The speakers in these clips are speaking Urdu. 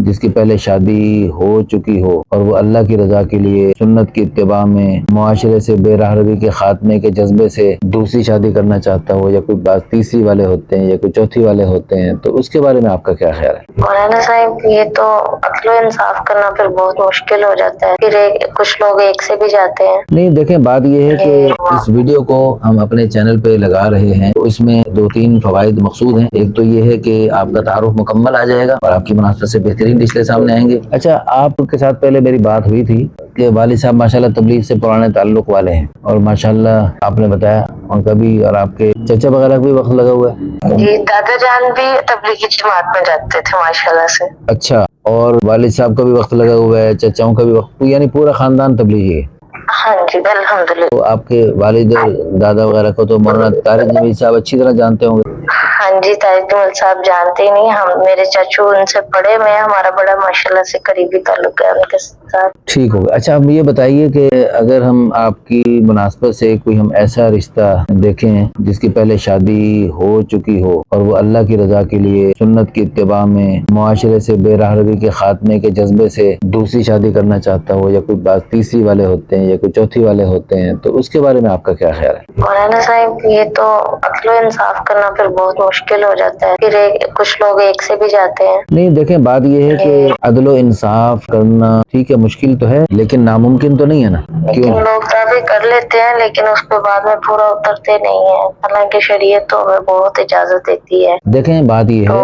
جس کی پہلے شادی ہو چکی ہو اور وہ اللہ کی رضا کے لیے سنت کی اتباع میں معاشرے سے بے راہ روی کے خاتمے کے جذبے سے دوسری شادی کرنا چاہتا ہو، یا کوئی بعض تیسری والے ہوتے ہیں یا کوئی چوتھی والے ہوتے ہیں، تو اس کے بارے میں آپ کا کیا خیال ہے؟ مولانا صاحب یہ تو عدل و انصاف کرنا پھر بہت مشکل ہو جاتا ہے، پھر کچھ لوگ ایک سے بھی جاتے ہیں۔ نہیں دیکھیں، بات یہ ہے کہ اس ویڈیو کو ہم اپنے چینل پہ لگا رہے ہیں تو اس میں 2-3 فوائد مقصود ہیں۔ ایک تو یہ ہے کہ آپ کا تعارف مکمل آ جائے گا اور آپ کی مناسبت سے بہترین رشتے سامنے آئیں گے۔ اچھا، آپ کے ساتھ پہلے میری بات ہوئی تھی کہ والد صاحب ماشاءاللہ تبلیغ سے پرانے تعلق والے ہیں، اور ماشاءاللہ آپ نے بتایا ان کا بھی اور آپ کے چچا وغیرہ کا بھی وقت لگا ہوا ہے۔ جی، دادا جان بھی تبلیغی جماعت میں جاتے تھے ماشاءاللہ سے۔ اچھا، اور والد صاحب کا بھی وقت لگا ہوا ہے، چچاؤں کا بھی وقت، یعنی پورا خاندان تبلیغی ہے۔ ہاں جی، الحمدللہ۔ تو آپ کے والد اور دادا وغیرہ کو تو مولانا طارق جمیل صاحب اچھی طرح جانتے ہوں گے۔ ہاں جی، طارق جمیل صاحب جانتے ہی نہیں، ہم میرے چچو ان سے پڑھے میں، ہمارا بڑا ماشاءاللہ سے قریبی تعلق ہے ان کے ساتھ۔ ٹھیک ہوگا۔ اچھا، ہم یہ بتائیے کہ اگر ہم آپ کی مناسبت سے کوئی ہم ایسا رشتہ دیکھیں جس کی پہلے شادی ہو چکی ہو اور وہ اللہ کی رضا کے لیے سنت کی اتباع میں معاشرے سے بے راہ روی کے خاتمے کے جذبے سے دوسری شادی کرنا چاہتا ہو، یا کوئی بعض تیسری والے ہوتے ہیں یا کوئی چوتھی والے ہوتے ہیں، تو اس کے بارے میں آپ کا کیا خیال ہے؟ مولانا صاحب یہ تو عدل و انصاف کرنا پھر بہت مشکل ہو جاتا ہے، پھر کچھ لوگ ایک سے بھی جاتے ہیں۔ نہیں دیکھیں، بات یہ ہے کہ عدل و انصاف کرنا ٹھیک ہے، مشکل تو ہے لیکن ناممکن تو نہیں ہے نا۔ لیکن لوگ دعوے کر لیتے ہیں لیکن اس کے بعد میں پورا اترتے نہیں ہیں، حالانکہ شریعت تو ہمیں بہت اجازت دیتی ہے۔ دیکھیں، بات یہ ہے،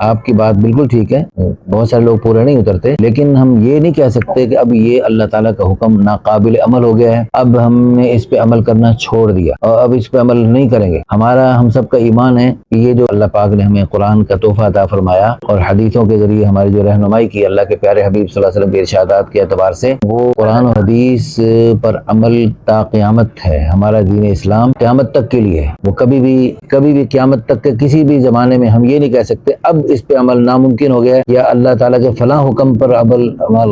آپ کی بات بالکل ٹھیک ہے، بہت سارے لوگ پورے نہیں اترتے، لیکن ہم یہ نہیں کہہ سکتے کہ اب یہ اللہ تعالیٰ کا حکم ناقابل عمل ہو گیا ہے، اب ہم نے اس پہ عمل کرنا چھوڑ دیا اور اب اس پہ عمل نہیں کریں گے۔ ہم سب کا ایمان ہے کہ یہ جو اللہ پاک نے ہمیں قرآن کا تحفہ عطا فرمایا اور حدیثوں کے ذریعے ہماری جو رہنمائی کی اللہ کے پیارے حبیب صلی اللہ علیہ وسلم کے ارشادات کے اعتبار سے، وہ قرآن و حدیث پر عمل تا قیامت ہے۔ ہمارا دین اسلام قیامت تک کے لیے ہے، وہ کبھی بھی قیامت تک کے کسی بھی زمانے میں ہم یہ نہیں کہہ سکتے اب اس پہ عمل ناممکن ہو گیا ہے، یا اللہ تعالیٰ کے فلاں حکم پر عمل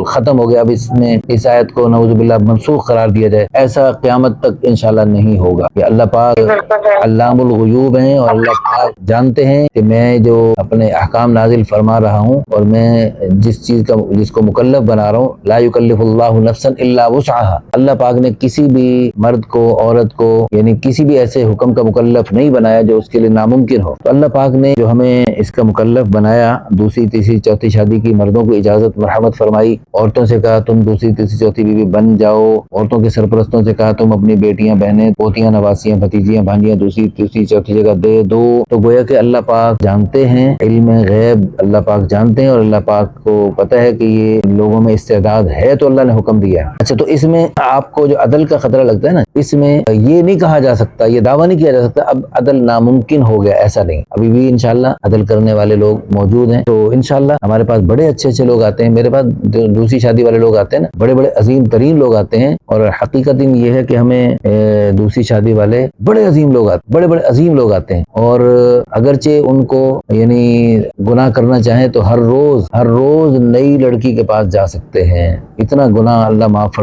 ختم ہو گیا، اب اس میں اس آیت کو نعوذ باللہ منسوخ قرار دیا جائے، ایسا قیامت تک انشاءاللہ نہیں ہوگا۔ کہ اللہ پاک علام الغیوب ہیں اور اللہ پاک جانتے ہیں کہ میں جو اپنے احکام نازل فرما رہا ہوں اور میں جس کو مکلف بنا رہا ہوں، لا یکلف اللہ نفسا الا وسعها، اللہ پاک نے کسی بھی مرد کو، عورت کو، یعنی کسی بھی ایسے حکم کا مکلف نہیں بنایا جو اس کے لیے ناممکن ہو۔ تو اللہ پاک نے جو ہمیں اس کا مکلف بنایا، دوسری تیسری چوتھی شادی کی مردوں کو اجازت مرحمت فرمائی، عورتوں سے کہا تم دوسری تیسری چوتھی بیوی بن جاؤ، عورتوں کے سرپرستوں سے کہا تم اپنی بیٹیاں، بہنیں، پوتیاں، نواسیاں، بھتیجیاں، بھانجیاں دوسری تیسری چوتھی جگہ دے دو۔ تو گویا کہ اللہ پاک جانتے ہیں، علم غیب اللہ پاک جانتے ہیں، اور اللہ پاک کو پتہ ہے کہ یہ لوگوں میں استعداد ہے تو اللہ نے حکم دیا ہے۔ اچھا، تو اس میں آپ کو جو عدل کا خطرہ لگتا ہے نا، اس میں یہ نہیں کہا جا سکتا، یہ دعویٰ نہیں کیا جا سکتا اب عدل ناممکن ہو گیا، ایسا نہیں، ابھی بھی انشاءاللہ عدل کرنے والے لوگ موجود ہیں۔ تو انشاءاللہ ہمارے پاس بڑے اچھے لوگ آتے ہیں، میرے پاس دوسری شادی والے لوگ آتے ہیں نا، بڑے عظیم ترین لوگ آتے ہیں، اور حقیقت یہ ہے کہ ہمیں دوسری شادی والے بڑے عظیم لوگ آتے ہیں، اور اگرچہ ان کو یعنی گناہ کرنا چاہیں تو ہر روز نئی لڑکی کے پاس جا سکتے ہیں، اتنا گناہ اللہ معاف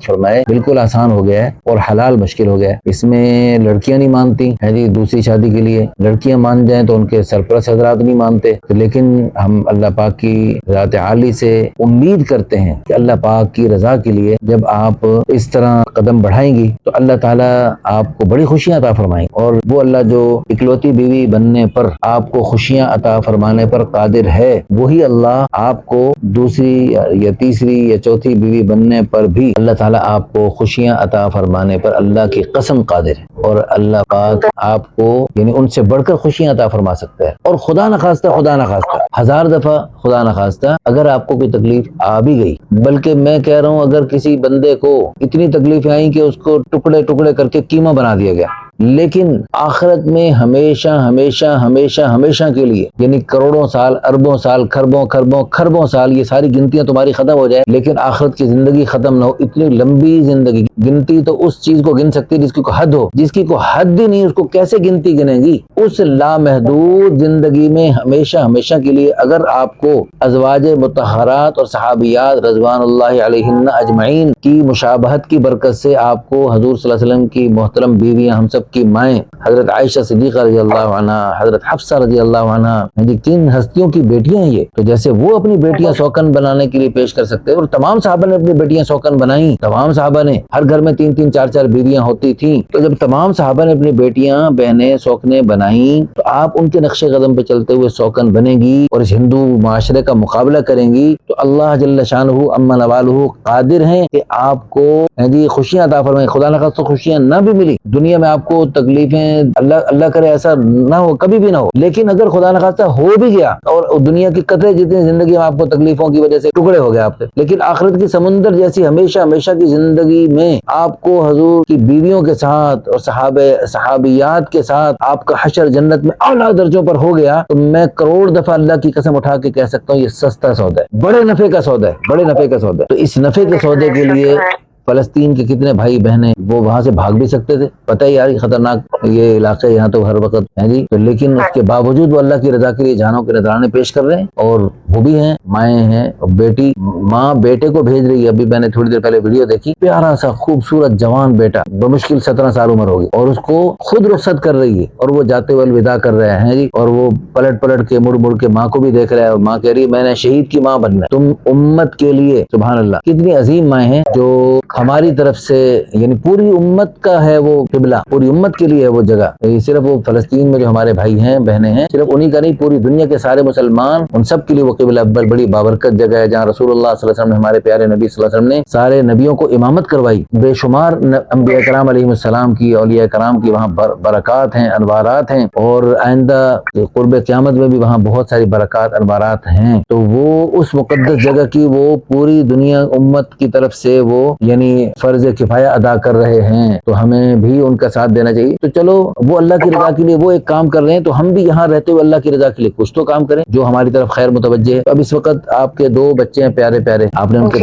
فرمائے بالکل آسان ہو گیا ہے اور حلال مشکل ہو گیا ہے۔ اس میں لڑکیاں نہیں مانتی ہیں جی دوسری شادی کے لیے، لڑکیاں مان جائیں تو ان کے سرپرست حضرات نہیں مانتے، لیکن ہم اللہ پاک کی ذات عالی سے امید کرتے ہیں کہ اللہ پاک کی رضا کے لیے جب آپ اس طرح قدم بڑھائیں گی تو اللہ تعالیٰ آپ کو بڑی خوشیاں عطا فرمائیں، اور وہ اللہ جو اکلوتی بیوی بننے پر آپ کو خوشیاں عطا فرمانے پر قادر ہے، وہی اللہ آپ کو دوسری یا تیسری یا چوتھی بیوی بننے پر بھی اللہ تعالیٰ آپ کو خوشیاں عطا فرمانے پر اللہ کی قسم قادر ہے، اور اللہ پاک آپ کو یعنی ان سے بڑھ کر خوشیاں عطا فرما سکتا ہے۔ اور خدا نخواستہ ہزار دفعہ خدا نخواستہ اگر آپ کو کوئی تکلیف آ بھی گئی، بلکہ میں کہہ رہا ہوں اگر کسی بندے کو اتنی تکلیفیں آئیں کہ اس کو ٹکڑے ٹکڑے کر کے قیمہ بنا دیا گیا، لیکن آخرت میں ہمیشہ کے لیے یعنی کروڑوں سال، اربوں سال، کھربوں سال یہ ساری گنتیاں تمہاری ختم ہو جائے لیکن آخرت کی زندگی ختم نہ ہو، اتنی لمبی زندگی، گنتی تو اس چیز کو گن سکتی جس کی کو حد ہو، جس کی کو حد ہی نہیں اس کو کیسے گنتی گنے گی؟ اس لامحدود زندگی میں ہمیشہ کے لیے اگر آپ کو ازواج مطہرات اور صحابیات رضوان اللہ علیہن اجمعین کی مشابہت کی برکت سے آپ کو حضور صلی اللہ علیہ وسلم کی محترم بیویاں ہم سب تک کی مائیں حضرت عائشہ صدیقہ رضی اللہ عنہا، حضرت حفصہ رضی اللہ عنہا، یعنی 3 ہستیوں کی بیٹیاں ہیں یہ. تو جیسے وہ اپنی بیٹیاں سوکن بنانے کے لیے پیش کر سکتے ہیں، اور تمام صحابہ نے اپنی بیٹیاں سوکن بنائیں. تمام صحابہ نے، ہر گھر میں 3 4 بیویاں ہوتی تھیں. تو جب تمام صحابہ نے اپنی بیٹیاں بہنیں سوکنے بنائیں تو آپ ان کے نقش قدم پہ چلتے ہوئے سوکن بنے گی اور اس ہندو معاشرے کا مقابلہ کریں گی تو اللہ جل شانہ عما نوالہ قادر ہیں کہ آپ کو جی خوشیاں عطا فرمائیں. خدا نہ خواستہ خوشیاں نہ بھی ملی دنیا میں، آپ کو تکلیفیں، اللہ کرے ایسا نہ ہو، کبھی بھی نہ ہو، لیکن اگر خدا نہ خواستہ ہو بھی گیا اور دنیا کی قطرے جتنی زندگی میں آپ کو تکلیفوں کی وجہ سے ٹکڑے ہو گئے آپ سے، لیکن آخرت کی سمندر جیسی ہمیشہ کی زندگی میں آپ کو حضور کی بیویوں کے ساتھ اور صحابیات کے ساتھ آپ کا حشر جنت میں اعلیٰ درجوں پر ہو گیا، تو میں کروڑ دفعہ اللہ کی قسم اٹھا کے کہہ سکتا ہوں یہ سستا سودا ہے، بڑے نفع کا سودا ہے، بڑے نفع کا سودا ہے. تو اس نفع کے سودے کے لیے فلسطین کے کتنے بھائی بہنیں وہ وہاں سے بھاگ بھی سکتے تھے، پتہ ہی یار خطرناک یہ علاقے یہاں تو ہر وقت ہیں جی، تو لیکن اس کے باوجود وہ اللہ کی رضا کے لیے جانوں کے نذرانے پیش کر رہے ہیں. اور وہ بھی ہیں مائیں ہیں، بیٹی ماں بیٹے کو بھیج رہی ہے. ابھی میں نے تھوڑی دیر پہلے ویڈیو دیکھی، پیارا سا خوبصورت جوان بیٹا، بمشکل 17 سال عمر ہوگی، اور اس کو خود رخصت کر رہی ہے اور وہ جاتے ہوئے الوداع کر رہے ہیں جی، اور وہ پلٹ کے مڑ کے ماں کو بھی دیکھ رہا ہے، اور ماں کہہ رہی ہے میں نے شہید کی ماں بننا ہے تم امت کے لیے. سبحان اللہ، کتنی عظیم مائیں ہیں جو ہماری طرف سے، یعنی پوری امت کا ہے وہ قبلہ، پوری امت کے لیے ہے وہ جگہ. صرف وہ فلسطین میں جو ہمارے بھائی ہیں بہنیں ہیں صرف انہی کا نہیں، پوری دنیا کے سارے مسلمان ان سب کے لیے وہ قبلہ بڑی بابرکت جگہ ہے، جہاں رسول اللہ صلی اللہ علیہ وسلم نے، ہمارے پیارے نبی صلی اللہ علیہ وسلم نے سارے نبیوں کو امامت کروائی. بے شمار انبیاء کرام علیہ السلام کی، اولیاء کرام کی وہاں برکات ہیں، انوارات ہیں، اور آئندہ قرب قیامت میں بھی وہاں بہت ساری برکات انوارات ہیں. تو وہ اس مقدس جگہ کی وہ پوری دنیا امت کی طرف سے وہ یعنی فرض کفایہ ادا کر رہے ہیں، تو ہمیں بھی ان کا ساتھ دینا چاہیے. تو چلو وہ اللہ کی رضا کے لیے وہ ایک کام کر رہے ہیں، تو ہم بھی یہاں رہتے ہوئے اللہ کی رضا کے لیے کچھ تو کام کریں جو ہماری طرف خیر متوجہ ہے. اب اس وقت آپ کے 2 بچے ہیں پیارے پیارے، آپ نے ان کی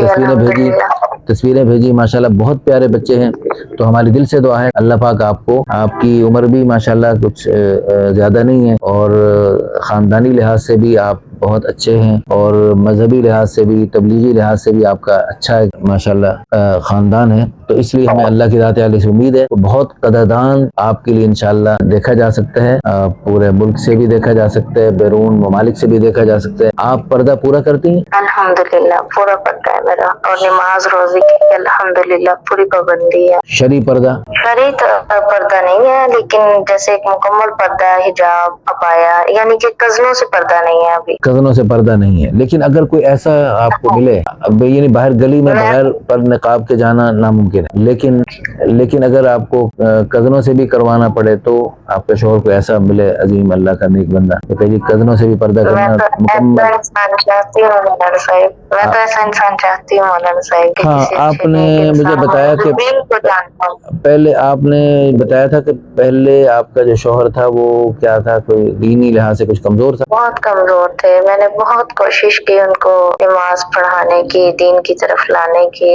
تصویریں بھیجی، ماشاءاللہ بہت پیارے بچے ہیں. تو ہماری دل سے دعا ہے اللہ پاک آپ کو، آپ کی عمر بھی ماشاءاللہ کچھ زیادہ نہیں ہے، اور خاندانی لحاظ سے بھی آپ بہت اچھے ہیں، اور مذہبی لحاظ سے بھی، تبلیغی لحاظ سے بھی آپ کا اچھا ماشاءاللہ خاندان ہے. تو اس لیے ہمیں اللہ کی ذات عالیہ سے امید ہے، بہت قدردان آپ کے لیے انشاءاللہ دیکھا جا سکتا ہے، پورے ملک سے بھی دیکھا جا سکتا ہے، بیرون ممالک سے بھی دیکھا جا سکتا ہے. آپ پردہ پورا کرتی ہیں؟ الحمدللہ پورا پردہ ہے میرا، اور نماز روزے کی الحمدللہ پوری پابندی ہے. شرعی پردہ؟ شرعی پردہ نہیں ہے، لیکن جیسے ایک مکمل پردہ ہے، حجاب، عبایا، یعنی کہ قزموں سے پردہ نہیں ہے. ابھی قزموں سے پردہ نہیں ہے، لیکن اگر کوئی ایسا آپ کو ملے، اب یعنی باہر گلی میں بغیر پر نقاب کے جانا ناممکن ہے، لیکن اگر آپ کو قزموں سے بھی کروانا پڑے تو آپ کے شوہر کو ایسا ملے عظیم اللہ کا نیک بندہ تو کہ قزموں سے بھی پردہ کرنا مکمل. میں تو ایسا انسان چاہتی ہوں مولانا صاحب. ہاں، آپ نے مجھے بتایا کہ پہلے آپ نے بتایا تھا کہ پہلے آپ کا جو شوہر تھا وہ کیا تھا، کوئی دینی لحاظ سے کچھ کمزور تھا؟ بہت کمزور تھے. میں نے بہت کوشش کی ان کو نماز پڑھانے کی، دین کی طرف لانے کی،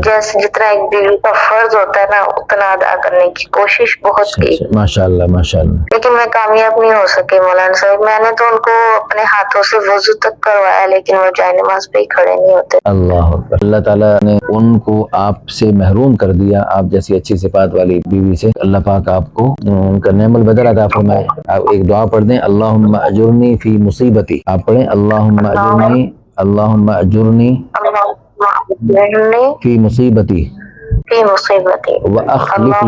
جیسے جتنا ایک بیوی کا فرض ہوتا ہے نا اتنا ادا کرنے کی کوشش بہت کی. ماشاءاللہ ماشاءاللہ. لیکن میں کامیاب نہیں ہو سکی مولانا صاحب. میں نے تو ان کو اپنے ہاتھوں سے وضو تک کروایا، لیکن وہ جائے نماز پہ ہی کھڑے نہیں ہوتے. اللہ اکبر. اللہ تعالیٰ نے ان کو آپ سے محروم کر دیا، آپ جیسی اچھی صفات والی بیوی سے. اللہ پاک آپ کو ان کا نعم البدل عطا فرمائے. آپ ایک دعا پڑھ دیں، اللہم اجرنی فی مصیبتی. آپ پڑھیں اللہم اجرنی، اللہم اجرنی فی مصیبتی اخلف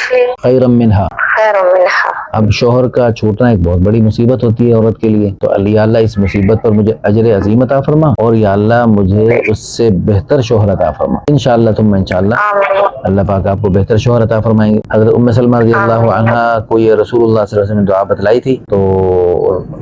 لی خیرا منہا. اب شوہر کا چھوٹنا ایک بہت بڑی مصیبت ہوتی ہے عورت کے لیے، تو یا اللہ اس مصیبت پر مجھے اجر عظیم عطا فرما، اور یا اللہ مجھے اس سے بہتر شوہر عطا فرما. انشاءاللہ ثم انشاءاللہ اللہ پاک آپ کو بہتر شوہر عطا فرمائیں گے. حضرت ام سلمہ رضی اللہ عنہا کو یہ رسول اللہ صلی اللہ علیہ وسلم نے دعا بتلائی تھی، تو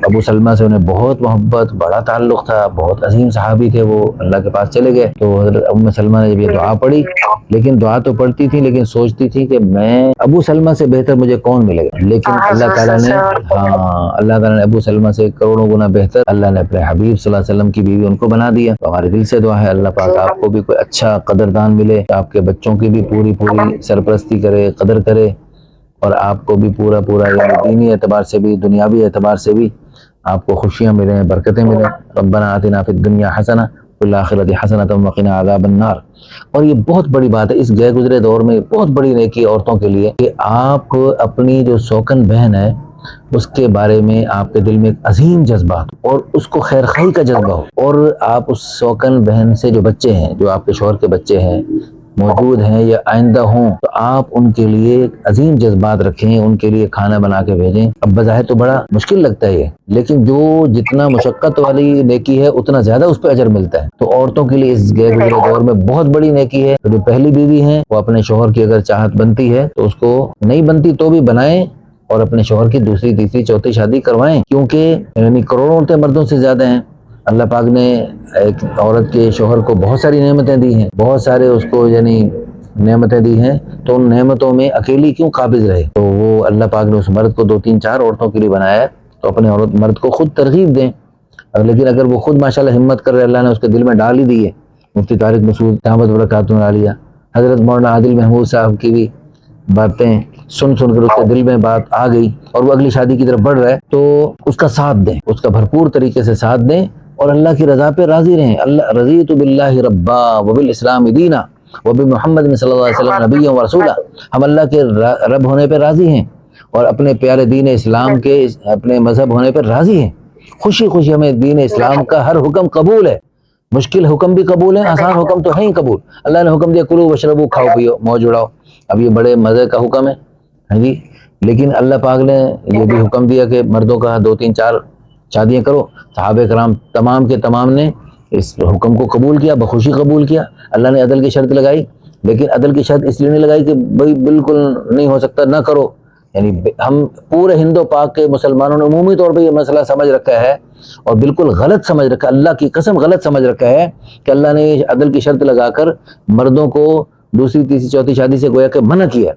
ابو سلمہ سے انہیں بہت محبت، بڑا تعلق تھا، بہت عظیم صحابی تھے، وہ اللہ کے پاس چلے گئے. تو حضرت ام سلمہ نے جب یہ دعا پڑھی، لیکن دعا تو پڑھتی تھی لیکن سوچتی تھی کہ میں ابو سلمہ سے بہتر مجھے کون ملے گا. لیکن اللہ تعالیٰ نے ابو سلمہ سے کروڑوں گنا بہتر اللہ نے اپنے حبیب صلی اللہ علیہ وسلم کی بیوی ان کو بنا دیا. تو ہمارے دل سے دعا ہے اللہ پاک آپ کو بھی کوئی اچھا قدردان ملے، آپ کے بچوں کی بھی پوری سرپرستی کرے، قدر کرے، اور آپ کو بھی پورا یعنی دینی اعتبار سے بھی دنیاوی اعتبار سے بھی آپ کو خوشیاں ملیں، برکتیں ملیں. ربنا آتنا فی الدنیا حسنہ بالآخرۃ حسنۃ وقنا عذاب النار. اور یہ بہت بڑی بات ہے اس گئے گزرے دور میں، بہت بڑی نیکی عورتوں کے لیے کہ آپ اپنی جو سوکن بہن ہے اس کے بارے میں آپ کے دل میں ایک عظیم جذبات اور اس کو خیر خواہی کا جذبہ ہو، اور آپ اس سوکن بہن سے جو بچے ہیں، جو آپ کے شوہر کے بچے ہیں موجود ہیں یا آئندہ ہوں، تو آپ ان کے لیے ایک عظیم جذبات رکھیں، ان کے لیے کھانا بنا کے بھیجیں. اب بظاہر تو بڑا مشکل لگتا ہے یہ، لیکن جو جتنا مشقت والی نیکی ہے اتنا زیادہ اس پہ اجر ملتا ہے. تو عورتوں کے لیے اس گئے گزرے دور میں بہت بڑی نیکی ہے. تو جو پہلی بیوی ہیں وہ اپنے شوہر کی اگر چاہت بنتی ہے تو اس کو نہیں بنتی تو بھی بنائیں، اور اپنے شوہر کی دوسری تیسری چوتھی شادی کروائیں، کیونکہ یعنی کروڑوں عورتیں مردوں سے زیادہ ہیں. اللہ پاک نے ایک عورت کے شوہر کو بہت ساری نعمتیں دی ہیں، بہت سارے اس کو یعنی نعمتیں دی ہیں، تو ان نعمتوں میں اکیلی کیوں قابض رہے؟ تو وہ اللہ پاک نے اس مرد کو 2 3 4 عورتوں کے لیے بنایا ہے، تو اپنے مرد کو خود ترغیب دیں. لیکن اگر وہ خود ماشاءاللہ ہمت کر رہے، اللہ نے اس کے دل میں ڈال ہی دی ہے. مفتی طارق مسعود دامت برکاتہ عالیہ، حضرت مولانا عادل محمود صاحب کی بھی باتیں سن کر اس کے دل میں بات آ گئی اور وہ اگلی شادی کی طرف بڑھ رہا ہے، تو اس کا ساتھ دیں، اس کا بھرپور طریقے سے ساتھ دیں اور اللہ کی رضا پہ راضی رہیں. اللہ رضیت باللہ ربا وبالاسلام دینا وبمحمد صلی اللہ علیہ وسلم نبی و رسولہ. ہم اللہ کے رب ہونے پہ راضی ہیں اور اپنے پیارے دین اسلام کے اپنے مذہب ہونے پہ راضی ہیں. خوشی خوشی ہمیں دین اسلام کا ہر حکم قبول ہے، مشکل حکم بھی قبول ہے، آسان حکم تو ہے ہی قبول. اللہ نے حکم دیا کلو وشربو، کھاؤ پیو موج اڑاؤ. اب یہ بڑے مزے کا حکم ہے، ہاں جی، لیکن اللہ پاک نے یہ بھی حکم دیا کہ مردوں کا 2 3 4 شادیاں کرو. صحابہ کرام تمام کے تمام نے اس حکم کو قبول کیا، بخوشی قبول کیا. اللہ نے عدل کی شرط لگائی، لیکن عدل کی شرط اس لیے نہیں لگائی کہ بھائی بالکل نہیں ہو سکتا نہ کرو. یعنی ہم پورے ہند و پاک کے مسلمانوں نے عمومی طور پہ یہ مسئلہ سمجھ رکھا ہے اور بالکل غلط سمجھ رکھا ہے، اللہ کی قسم غلط سمجھ رکھا ہے کہ اللہ نے عدل کی شرط لگا کر مردوں کو دوسری تیسری چوتھی شادی سے گویا کہ منع کیا.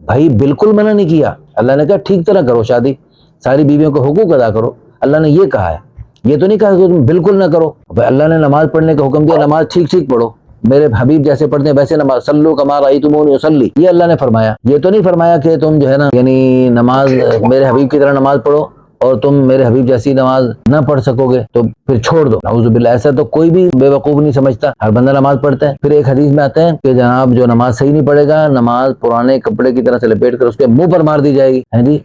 بھائی بالکل منع نہیں کیا. اللہ نے کہا ٹھیک طرح کرو شادی، ساری بیویوں کو حقوق ادا کرو. اللہ نے یہ کہا ہے، یہ تو نہیں کہا کہ تم بالکل نہ کرو. بھائی اللہ نے نماز پڑھنے کا حکم دیا، نماز ٹھیک ٹھیک پڑھو، میرے حبیب جیسے پڑھتے ہیں ویسے نماز، صلو کما رأیتمونی اصلی، یہ اللہ نے فرمایا. یہ تو نہیں فرمایا کہ تم جو ہے نا یعنی نماز میرے حبیب کی طرح نماز پڑھو اور تم میرے حبیب جیسی نماز نہ پڑھ سکو گے تو پھر چھوڑ دو. نعوذ باللہ، ایسا تو کوئی بھی بے وقوف نہیں سمجھتا، ہر بندہ نماز پڑھتا ہے. پھر ایک حدیث میں آتا ہے کہ جناب جو نماز صحیح نہیں پڑھے گا، نماز پرانے کپڑے کی طرح سے لپیٹ کر اس کے منہ پر مار دی جائے گی. ہے جی،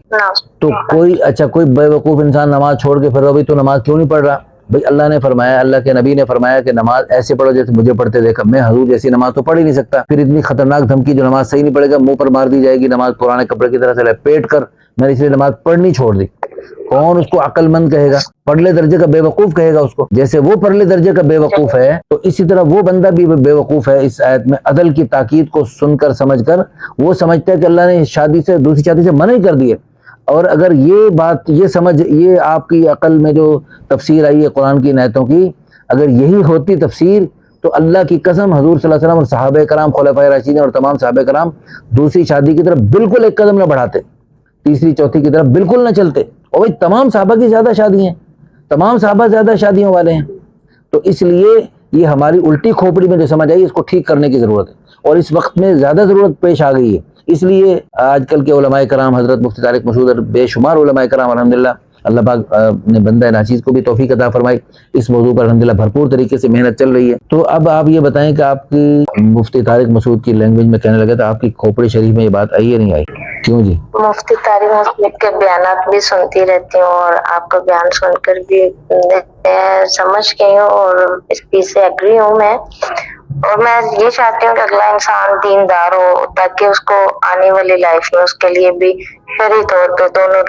تو کوئی بے وقوف انسان نماز چھوڑ کے پھر رہو تو نماز کیوں نہیں پڑھ رہا؟ بھائی اللہ نے فرمایا، اللہ کے نبی نے فرمایا کہ نماز ایسے پڑھو جیسے مجھے پڑھتے دیکھا. میں حضور جیسی نماز تو پڑھ ہی نہیں سکتا. پھر اتنی خطرناک دھمکی، جو نماز صحیح نہیں پڑھے گا منہ پر مار دی جائے گی، نماز پرانے کپڑے کی طرح سے لپیٹ کر، میں نے اس لیے نماز پڑھنی چھوڑ دی. کون اس کو عقل مند کہے گا؟ پرلے درجے کا بے وقوف کہے گا اس کو. جیسے وہ پرلے درجے کا بے وقوف ہے تو اسی طرح وہ بندہ بھی بے وقوف ہے. اس آیت میں عدل کی تاکید کو سن کر سمجھ کر وہ سمجھتا ہے کہ اللہ نے شادی سے دوسری شادی سے منع کر دی ہے. اور اگر یہ بات یہ آپ کی عقل میں جو تفسیر آئی ہے قرآن کی آیتوں کی، اگر یہی ہوتی تفسیر تو اللہ کی قسم حضور صلی اللہ علیہ وسلم اور صحابہ کرام خلفائے راشدین اور تمام صحابہ کرام دوسری شادی کی طرف بالکل ایک قدم نہ بڑھاتے، تیسری چوتھی کی طرف بالکل نہ چلتے. اور بھائی تمام صحابہ کی زیادہ شادی ہیں، تمام صحابہ زیادہ شادیوں والے ہیں. تو اس لیے یہ ہماری الٹی کھوپڑی میں جو سمجھ آئی اس کو ٹھیک کرنے کی ضرورت ہے، اور اس وقت میں زیادہ ضرورت پیش آ گئی ہے. اس لیے آج کل کے علماء کرام، حضرت مفتی طارق مسعود اور بے شمار علماء کرام الحمدللہ، اللہ پاک نے بندہ ناچیز کو بھی توفیق عطا فرمائی، اس موضوع پر الحمدللہ بھرپور طریقے سے محنت چل رہی ہے. تو اب آپ یہ بتائیں کہ آپ کی مفتی طارق مسعود کی لینگویج میں کہنے لگا تھا، آپ کی کھوپڑی شریف میں یہ بات آئی ہے نہیں آئی؟ کیوں جی؟ مفتی طارق مسعود کے بیانات بھی سنتی رہتی ہوں اور آپ کا بیان سن کر بھی سمجھ گئی ہوں اور اس چیز سے ایگری ہوں میں. اور میں یہ چاہتی ہوں کہ اگلا انسان دیندار ہو تاکہ اس کو آنے والی لائف میں اس کے لیے بھی شرعی طور پہ دونوں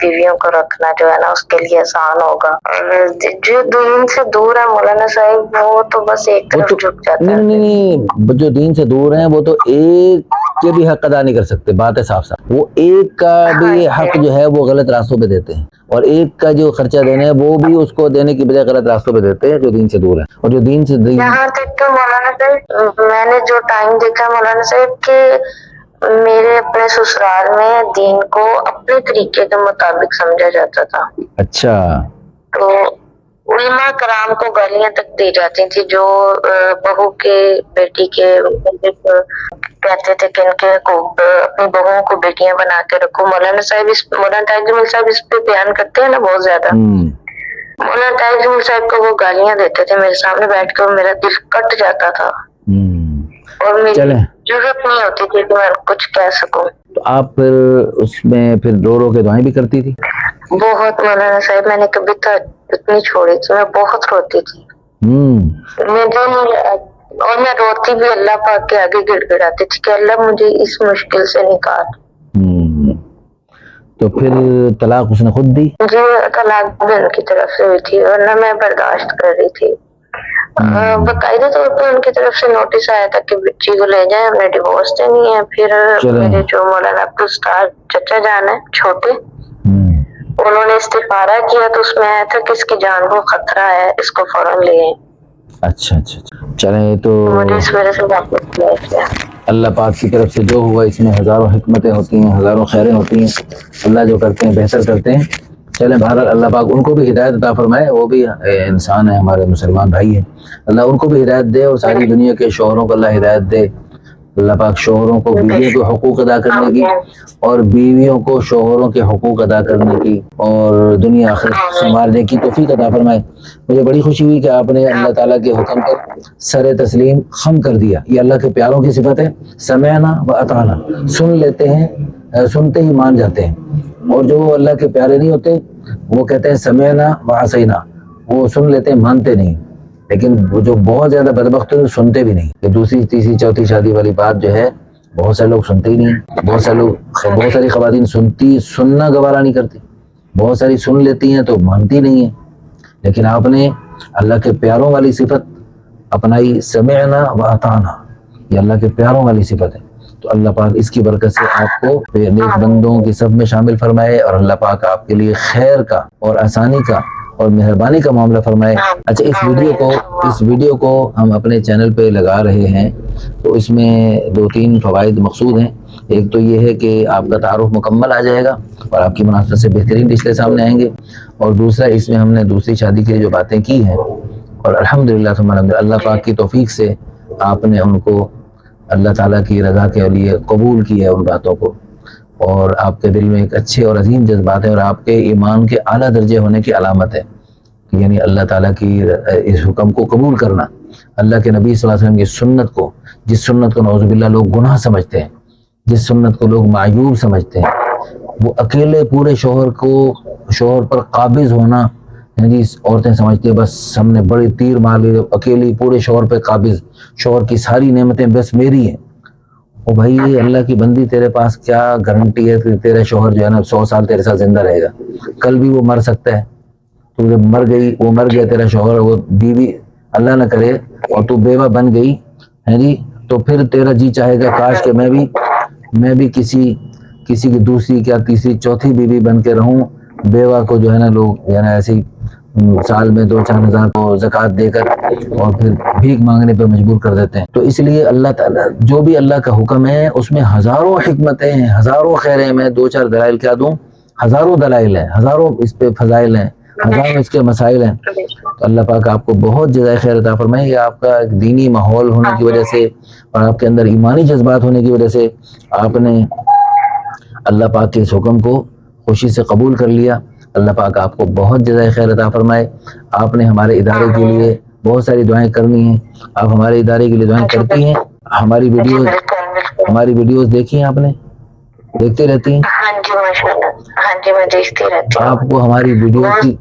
بیویوں کو رکھنا جو ہے نا اس کے لیے آسان ہوگا. اور جو دین سے دور ہے مولانا صاحب وہ تو بس ایک طرف جھک جاتا ہے. نہیں، جو دین سے دور ہیں وہ تو ایک کے بھی حق ادا نہیں کر سکتے، بات ہے صاف صاف. وہ ایک کا بھی حق جو ہے وہ غلط راستوں پہ دیتے ہیں، اور ایک کا جو خرچہ دینا ہے وہ بھی اس کو دینے کی بجائے غلط راستوں پہ دیتے ہیں جو دین سے دور ہے. اور جو دین سے یہاں تک تو مولانا صاحب میں نے جو ٹائم دیکھا مولانا صاحب کہ میرے اپنے سسرال میں دین کو اپنے طریقے کے مطابق سمجھا جاتا تھا. اچھا. تو علماء کرام کو گالیاں تک دی جاتی تھی جو بہو کے بیٹی کے کہتے تھے کہ ان کے کو اپنی بہوؤں کو بیٹیاں بنا کے رکھو. مولانا طاہر جمیل صاحب اس پہ بیان کرتے ہیں نا بہت زیادہ. مولانا طاہر جمیل صاحب کو وہ گالیاں دیتے تھے میرے سامنے بیٹھ کے، میرا دل کٹ جاتا تھا اور میری ضرورت نہیں ہوتی تھی کہ میں کچھ کہہ سکوں. تو آپ پھر اس میں پھر رو رو کے دعائیں بھی کرتی تھی؟ بہت مولانا صاحب، میں نے کبھی اتنی چھوڑی تھی، میں بہت روتی تھی. اور میں روتی بھی اللہ پاک کے آگے گڑ گڑاتی تھی کہ اللہ مجھے اس مشکل سے نکال. تو پھر طلاق اس نے خود دی؟ جی طلاق بھی ان کی طرف سے ہوئی تھی، ورنہ میں برداشت کر رہی تھی. باقاعدہ طور پہ ان کی طرف سے نوٹس آیا تھا کہ بچی کو لے جائیں، ہمیں ڈیورس دینی ہے. پھر میرے جو مولانا عبدالستار چچا جان ہے چھوٹے، انہوں نے استخارہ کیا تو اس میں آیا تھا کہ اس کی جان کو خطرہ ہے، اس کو فوراً لے. اچھا اچھا چلیں، تو مجھے اس وجہ سے واپس لے گیا. اللہ پاک کی طرف سے جو ہوا اس میں ہزاروں حکمتیں ہوتی ہیں، ہزاروں خیریں ہوتی ہیں. اللہ جو کرتے ہیں بہتر کرتے ہیں. چلیں بہرحال اللہ پاک ان کو بھی ہدایت عطا فرمائے، وہ بھی انسان ہیں، ہمارے مسلمان بھائی ہیں. اللہ ان کو بھی ہدایت دے اور ساری دنیا کے شوہروں کو اللہ ہدایت دے. اللہ پاک شوہروں کو بیویوں کے حقوق ادا کرنے کی اور بیویوں کو شوہروں کے حقوق ادا کرنے کی اور دنیا آخرت سنوارنے کی توفیق عطا فرمائے. مجھے بڑی خوشی ہوئی کہ آپ نے اللہ تعالیٰ کے حکم پر سر تسلیم خم کر دیا. یہ اللہ کے پیاروں کی صفت ہے، سمعنا و اطعنا، سن لیتے ہیں، سنتے ہی مان جاتے ہیں. اور جو اللہ کے پیارے نہیں ہوتے وہ کہتے ہیں سمعنا و عصینا، وہ سن لیتے ہیں مانتے نہیں. لیکن وہ جو بہت زیادہ بدبخت ہیں وہ سنتے بھی نہیں. کہ دوسری تیسری چوتھی شادی والی بات جو ہے بہت سے لوگ سنتے ہی نہیں. بہت ساری خواتین سننا گوارا نہیں کرتی، بہت ساری سن لیتی ہیں تو مانتی نہیں ہیں. لیکن آپ نے اللہ کے پیاروں والی صفت اپنائی، سمعنا و اطعنا، یہ اللہ کے پیاروں والی صفت ہے. تو اللہ پاک اس کی برکت سے آپ کو نیک بندوں کی سب میں شامل فرمائے اور اللہ پاک آپ کے لیے خیر کا اور آسانی کا اور مہربانی کا معاملہ فرمائے. اچھا، اس ویڈیو کو ہم اپنے چینل پہ لگا رہے ہیں تو اس میں 2-3 فوائد مقصود ہیں. ایک تو یہ ہے کہ آپ کا تعارف مکمل آ جائے گا اور آپ کی مناسبت سے بہترین رشتے سامنے آئیں گے. اور دوسرا، اس میں ہم نے دوسری شادی کے لیے جو باتیں کی ہیں اور الحمدللہ ثم الحمدللہ اللہ پاک کی توفیق سے آپ نے ان کو اللہ تعالیٰ کی رضا کے لیے قبول کیا ہے ان باتوں کو، اور آپ کے دل میں ایک اچھے اور عظیم جذبات ہیں اور آپ کے ایمان کے اعلیٰ درجے ہونے کی علامت ہے. یعنی اللہ تعالیٰ کی اس حکم کو قبول کرنا، اللہ کے نبی صلی اللہ علیہ وسلم کی سنت کو، جس سنت کو نعوذ باللہ لوگ گناہ سمجھتے ہیں، جس سنت کو لوگ معیوب سمجھتے ہیں، وہ اکیلے پورے شوہر پر قابض ہونا. یعنی عورتیں سمجھتی ہیں بس ہم نے بڑی تیر مار لی، اکیلی پورے شوہر پہ قابض، شوہر کی ساری نعمتیں بس میری ہیں. او بھائی اللہ کی بندی، تیرے پاس کیا گارنٹی ہے کہ تیرے شوہر جو ہے نا 100 سال تیرے ساتھ زندہ رہے گا؟ کل بھی وہ مر سکتا ہے. تو جب وہ مر گیا تیرا شوہر، وہ بیوی اللہ نہ کرے اور تو بیوہ بن گئی ہے جی، تو پھر تیرا جی چاہے گا کاش کہ میں بھی کسی کی دوسری کیا تیسری چوتھی بیوی بن کے رہوں. بیوہ کو جو ہے نا لوگ جو ہے نا ایسے سال میں 2-4 ہزار کو زکوٰۃ دے کر اور پھر بھیک مانگنے پہ مجبور کر دیتے ہیں. تو اس لیے اللہ تعالیٰ جو بھی اللہ کا حکم ہے اس میں ہزاروں حکمتیں ہیں، ہزاروں خیریں. میں 2-4 دلائل کیا دوں؟ ہزاروں دلائل ہیں، ہزاروں اس پہ فضائل ہیں، ہزاروں اس کے مسائل ہیں. تو اللہ پاک آپ کو بہت جزائے خیر عطا فرمائے. یہ آپ کا ایک دینی ماحول ہونے کی وجہ سے اور آپ کے اندر ایمانی جذبات ہونے کی وجہ سے آپ نے اللہ پاک کے اس حکم کو خوشی سے قبول کر لیا. اللہ پاک آپ کو بہت جزائے خیر عطا فرمائے. آپ نے ہمارے ادارے کے لیے بہت ساری دعائیں کرنی ہیں. آپ ہمارے ادارے کے لیے دعائیں کرتی ہیں. ہماری ویڈیوز دیکھی ہیں آپ نے؟ دیکھتے رہتی ہیں؟ ہاں جی ماشاءاللہ، ہاں جی میں دیکھتی رہتی ہوں. آپ کو ہماری ویڈیوز کی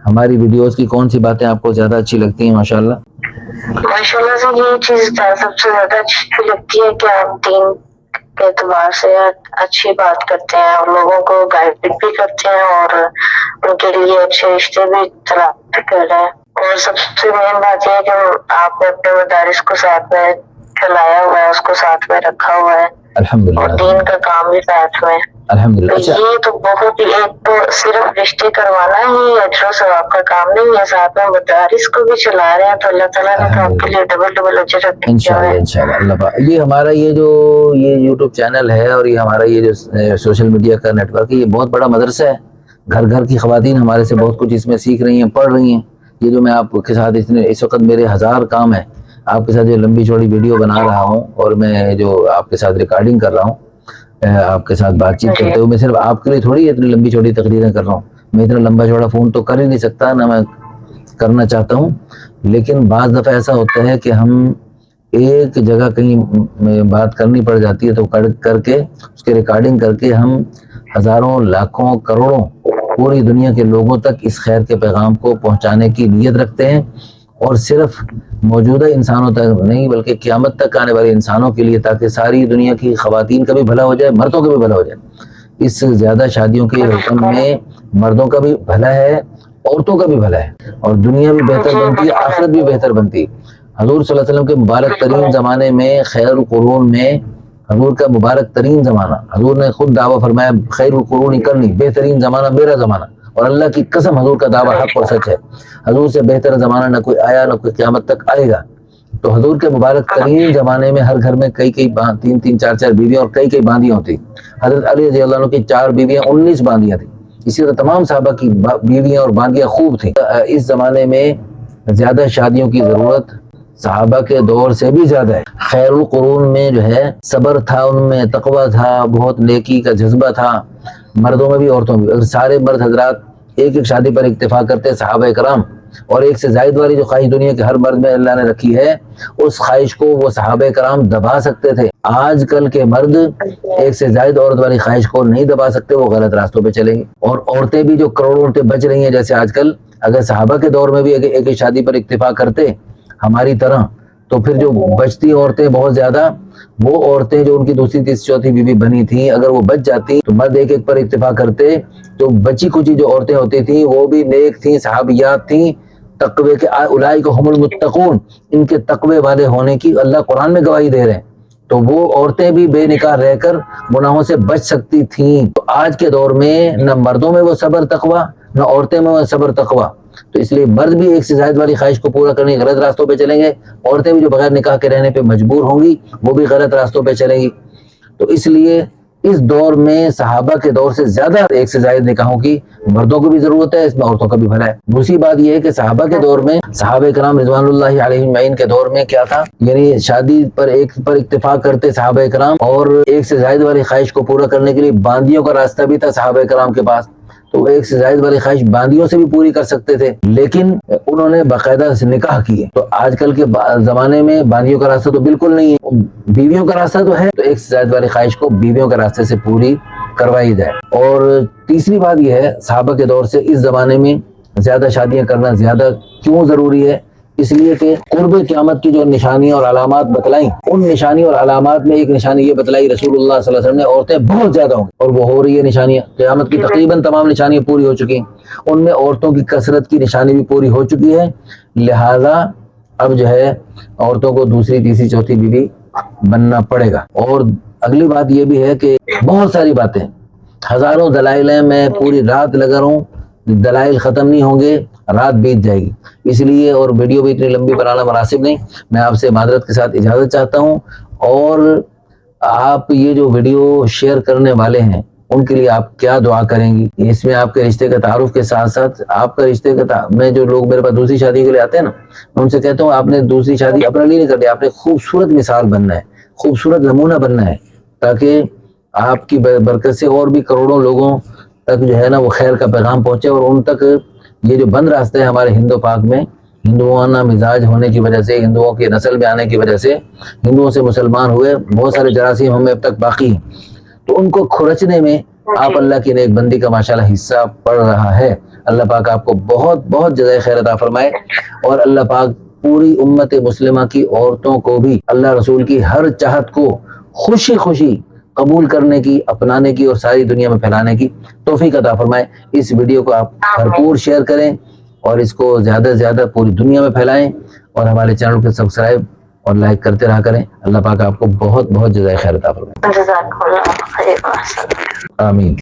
ہماری ویڈیوز کی کون سی باتیں آپ کو زیادہ اچھی لگتی ہیں؟ ماشاءاللہ ماشاءاللہ سے یہ چیز سب سے زیادہ اچھی لگتی ہے کہ آپ دین کے اعتبار سے اچھی بات کرتے ہیں اور لوگوں کو گائیڈ بھی کرتے ہیں اور ان کے لیے اچھے رشتے بھی تلاش کر رہے ہیں. اور سب سے مین بات یہ ہے کہ آپ نے اپنے مدارس کو ساتھ میں چلایا ہوا ہے، اس کو ساتھ میں رکھا ہوا ہے، الحمدللہ، اور دین کا کام بھی ساتھ میں. الحمدللہ. یہ تو بہت ہی، ایک تو صرف رشتے کروانا ہی اجر و ثواب کا کام نہیں ہے، ساتھ میں مدارس کو بھی چلا رہے ہیں، تو اللہ تعالیٰ نے تو آپ کے لیے ڈبل اجر رکھا ہے. انشاءاللہ اللہ پاک. یہ ہمارا یہ یوٹیوب چینل ہے اور یہ ہمارا یہ جو سوشل میڈیا کا نیٹ ورک ہے، یہ بہت بڑا مدرسہ ہے. گھر گھر کی خواتین ہمارے سے بہت کچھ اس میں سیکھ رہی ہیں، پڑھ رہی ہیں. یہ جو میں آپ کے ساتھ اس وقت میرے 1000 کام ہے. آپ کے ساتھ جو لمبی چوڑی ویڈیو بنا رہا ہوں اور میں جو آپ کے ساتھ ریکارڈنگ کر رہا ہوں، آپ کے ساتھ بات چیت کرتے ہوئے، میں صرف آپ کے لیے تھوڑی اتنی لمبی چوڑی تقریریں کر رہا ہوں. میں اتنا لمبا چوڑا فون تو کر ہی نہیں سکتا، نہ میں کرنا چاہتا ہوں، لیکن بعض دفعہ ایسا ہوتا ہے کہ ہم ایک جگہ کہیں بات کرنی پڑ جاتی ہے تو کر کے اس کے ریکارڈنگ کر کے ہم ہزاروں لاکھوں کروڑوں پوری دنیا کے لوگوں تک اس خیر کے پیغام کو پہنچانے کی نیت رکھتے ہیں، اور صرف موجودہ انسانوں تک نہیں بلکہ قیامت تک آنے والے انسانوں کے لیے، تاکہ ساری دنیا کی خواتین کا بھی بھلا ہو جائے، مردوں کا بھی بھلا ہو جائے۔ اس زیادہ شادیوں کے حکم میں مردوں کا بھی بھلا ہے، عورتوں کا بھی بھلا ہے، اور دنیا بھی بہتر بنتی ہے، آخرت بھی بہتر بنتی ہے۔ حضور صلی اللہ علیہ وسلم کے مبارک ترین زمانے میں، خیر القرون میں، حضور کا مبارک ترین زمانہ، حضور نے خود دعویٰ فرمایا خیر القرون کرنی، بہترین زمانہ میرا زمانہ، اور اللہ کی قسم حضور کا دعویٰ حق اور سچ ہے، حضور سے بہتر زمانہ نہ کوئی آیا نہ کوئی قیامت تک آئے گا۔ تو حضور کے مبارک ترین زمانے میں ہر گھر میں کئی تین چار بیویاں اور کئی باندیاں ہوتی۔ حضرت علی رضی اللہ عنہ کی 4 بیویاں 19 باندیاں تھیں، اسی طرح تمام صحابہ کی بیویاں اور باندیاں خوب تھیں۔ اس زمانے میں زیادہ شادیوں کی ضرورت صحابہ کے دور سے بھی زیادہ ہے۔ خیر القرون میں جو ہے صبر تھا، ان میں تقوی تھا، بہت نیکی کا جذبہ تھا، مردوں میں بھی عورتوں میں بھی۔ اگر سارے مرد حضرات ایک شادی پر اکتفا کرتے صحابہ کرام، اور ایک سے زائد والی جو خواہش دنیا کے ہر مرد میں اللہ نے رکھی ہے، اس خواہش کو وہ صحابہ کرام دبا سکتے تھے۔ آج کل کے مرد ایک سے زائد عورت والی خواہش کو نہیں دبا سکتے، وہ غلط راستوں پہ چلیں گے۔ اور عورتیں بھی جو کروڑوں عورتیں بچ رہی ہیں جیسے آج کل، اگر صحابہ کے دور میں بھی ایک شادی پر اکتفا کرتے ہماری طرح، تو پھر جو بچتی عورتیں بہت زیادہ، وہ عورتیں جو ان کی دوسری تیسری چوتھی بیوی بنی تھیں، اگر وہ بچ جاتی تو مرد ایک پر اکتفا کرتے، تو بچی کچی جو عورتیں ہوتی تھیں وہ بھی نیک تھیں، صحابیات تھیں، تقوی کے اولئک هم المتقون، ان کے تقوی والے ہونے کی اللہ قرآن میں گواہی دے رہے ہیں۔ تو وہ عورتیں بھی بے نکاح رہ کر گناہوں سے بچ سکتی تھیں۔ تو آج کے دور میں نہ مردوں میں وہ صبر تقوی، نہ عورتیں میں وہ صبر تقوی، تو اس لیے مرد بھی ایک سے زائد والی خواہش کو پورا کرنے غلط راستوں پہ چلیں گے، عورتیں بھی جو بغیر نکاح کے رہنے پہ مجبور ہوں گی وہ بھی غلط راستوں پہ چلیں گی۔ تو اس لیے اس دور میں صحابہ کے دور سے زیادہ ایک سے زائد نکاحوں کی مردوں کو بھی ضرورت ہے، اس میں عورتوں کا بھی بھلا ہے۔ دوسری بات یہ ہے کہ صحابہ کے دور میں، صحابہ کرام رضوان اللہ علیہم اجمعین کے دور میں کیا تھا، یعنی شادی پر ایک پر اکتفا کرتے صحابہ کرام، اور ایک سے زائد والی خواہش کو پورا کرنے کے لیے باندیوں کا راستہ بھی تھا صحابہ کرام کے پاس، تو ایک سے زائد والی خواہش باندیوں سے بھی پوری کر سکتے تھے، لیکن انہوں نے باقاعدہ سے نکاح کیے۔ تو آج کل کے زمانے میں باندیوں کا راستہ تو بالکل نہیں ہے، بیویوں کا راستہ تو ہے، تو ایک سے زائد والی خواہش کو بیویوں کے راستے سے پوری کروائی جائے۔ اور تیسری بات یہ ہے، صحابہ کے دور سے اس زمانے میں زیادہ شادیاں کرنا زیادہ کیوں ضروری ہے؟ اس لیے کہ قرب قیامت کی جو نشانیاں اور علامات بتلائیں، ان نشانیوں اور علامات میں ایک نشانی یہ بتلائی رسول اللہ صلی اللہ علیہ وسلم نے، عورتیں بہت زیادہ ہوں گی، اور وہ ہو رہی ہے نشانیاں، قیامت کی تقریباً تمام نشانیاں پوری ہو چکی ہیں، ان میں عورتوں کی کثرت کی نشانی بھی پوری ہو چکی ہے، لہذا اب جو ہے عورتوں کو دوسری تیسری چوتھی بیوی بننا پڑے گا۔ اور اگلی بات یہ بھی ہے کہ بہت ساری باتیں، ہزاروں دلائل ہیں، میں پوری رات لگا رہا ہوں، دلائل ختم نہیں ہوں گے، رات بیت جائے گی، اس لیے، اور ویڈیو بھی اتنی لمبی بنانا مناسب نہیں، میں آپ سے معذرت کے ساتھ اجازت چاہتا ہوں۔ اور آپ یہ جو ویڈیو شیئر کرنے والے ہیں ان کے لیے آپ کیا دعا کریں گی؟ اس میں آپ کے رشتے کا تعارف کے ساتھ ساتھ آپ کا رشتے کا میں جو لوگ میرے پاس دوسری شادی کے لیے آتے ہیں نا، میں ان سے کہتا ہوں آپ نے دوسری شادی اپنے لیے نہیں کرنی، آپ نے خوبصورت مثال بننا ہے، خوبصورت نمونہ بننا ہے، تاکہ آپ کی برکت سے اور بھی کروڑوں لوگوں تک جو ہے نا وہ خیر کا پیغام پہنچے، اور ان تک یہ جو بند راستے ہیں ہمارے ہندو پاک میں، ہندوانہ مزاج ہونے کی وجہ سے، ہندوؤں کی نسل میں آنے کی وجہ سے ہندوؤں سے مسلمان ہوئے بہت سارے جراثیم ہمیں اب تک باقی ہیں، تو ان کو کھرچنے میں آپ اللہ کی نیک بندی کا ماشاءاللہ حصہ پڑ رہا ہے۔ اللہ پاک آپ کو بہت بہت جزائے خیر عطا فرمائے، اور اللہ پاک پوری امت مسلمہ کی عورتوں کو بھی اللہ رسول کی ہر چاہت کو خوشی خوشی قبول کرنے کی، اپنانے کی، اور ساری دنیا میں پھیلانے کی توفیق عطا فرمائے۔ اس ویڈیو کو آپ بھرپور شیئر کریں، اور اس کو زیادہ سے زیادہ پوری دنیا میں پھیلائیں، اور ہمارے چینل کو سبسکرائب اور لائک کرتے رہا کریں۔ اللہ پاک آپ کو بہت بہت جزائے خیر عطا فرمائے۔ جزاک اللہ خیر۔ آمین۔